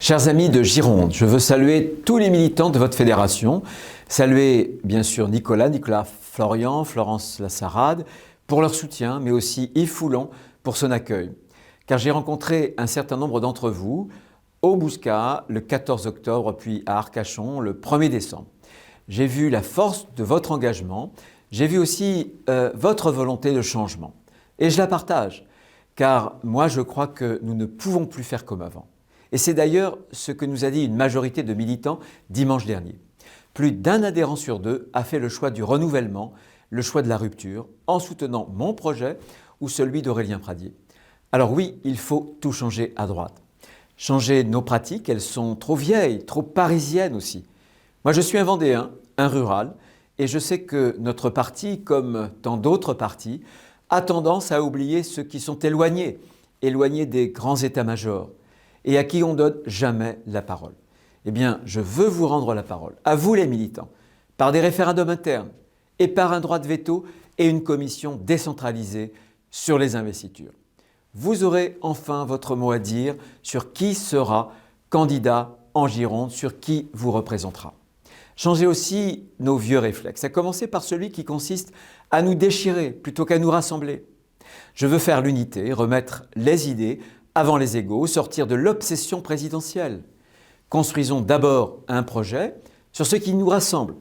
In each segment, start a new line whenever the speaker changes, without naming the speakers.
Chers amis de Gironde, je veux saluer tous les militants de votre fédération, saluer bien sûr Nicolas Florian, Florence Lassarade pour leur soutien, mais aussi Yves Foulon pour son accueil. Car j'ai rencontré un certain nombre d'entre vous au Bouscat le 14 octobre, puis à Arcachon le 1er décembre. J'ai vu la force de votre engagement, j'ai vu aussi votre volonté de changement. Et je la partage, car moi je crois que nous ne pouvons plus faire comme avant. Et c'est d'ailleurs ce que nous a dit une majorité de militants dimanche dernier. Plus d'un adhérent sur deux a fait le choix du renouvellement, le choix de la rupture, en soutenant mon projet ou celui d'Aurélien Pradier. Alors oui, il faut tout changer à droite. Changer nos pratiques, elles sont trop vieilles, trop parisiennes aussi. Moi je suis un Vendéen, un rural, et je sais que notre parti, comme tant d'autres partis, a tendance à oublier ceux qui sont éloignés des grands états-majors, et à qui on ne donne jamais la parole. Eh bien, je veux vous rendre la parole, à vous les militants, par des référendums internes et par un droit de veto et une commission décentralisée sur les investitures. Vous aurez enfin votre mot à dire sur qui sera candidat en Gironde, sur qui vous représentera. Changez aussi nos vieux réflexes, à commencer par celui qui consiste à nous déchirer plutôt qu'à nous rassembler. Je veux faire l'unité, remettre les idées avant les égos, sortir de l'obsession présidentielle. Construisons d'abord un projet sur ce qui nous rassemble,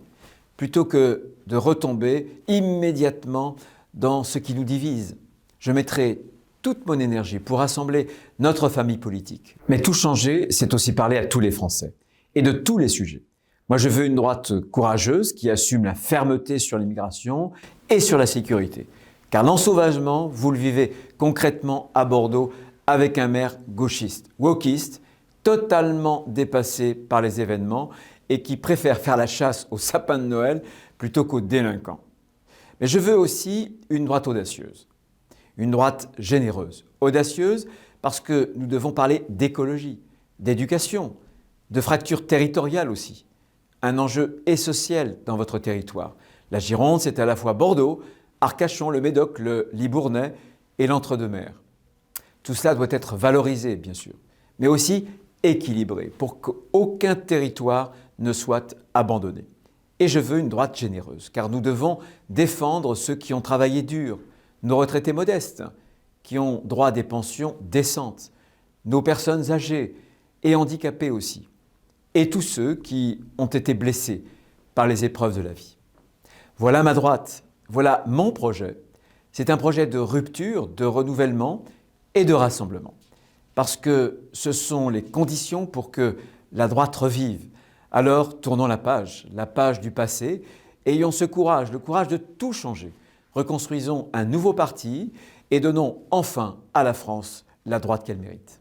plutôt que de retomber immédiatement dans ce qui nous divise. Je mettrai toute mon énergie pour rassembler notre famille politique. Mais tout changer, c'est aussi parler à tous les Français, et de tous les sujets. Moi, je veux une droite courageuse qui assume la fermeté sur l'immigration et sur la sécurité. Car l'ensauvagement, vous le vivez concrètement à Bordeaux avec un maire gauchiste, wokiste, totalement dépassé par les événements et qui préfère faire la chasse aux sapins de Noël plutôt qu'aux délinquants. Mais je veux aussi une droite audacieuse, une droite généreuse. Audacieuse parce que nous devons parler d'écologie, d'éducation, de fracture territoriale aussi. Un enjeu essentiel dans votre territoire. La Gironde, c'est à la fois Bordeaux, Arcachon, le Médoc, le Libournais et l'Entre-deux-Mers. Tout cela doit être valorisé, bien sûr, mais aussi équilibré pour qu'aucun territoire ne soit abandonné. Et je veux une droite généreuse, car nous devons défendre ceux qui ont travaillé dur, nos retraités modestes, qui ont droit à des pensions décentes, nos personnes âgées et handicapées aussi, et tous ceux qui ont été blessés par les épreuves de la vie. Voilà ma droite, voilà mon projet. C'est un projet de rupture, de renouvellement et de rassemblement. Parce que ce sont les conditions pour que la droite revive. Alors tournons la page du passé, et ayons ce courage, le courage de tout changer. Reconstruisons un nouveau parti et donnons enfin à la France la droite qu'elle mérite.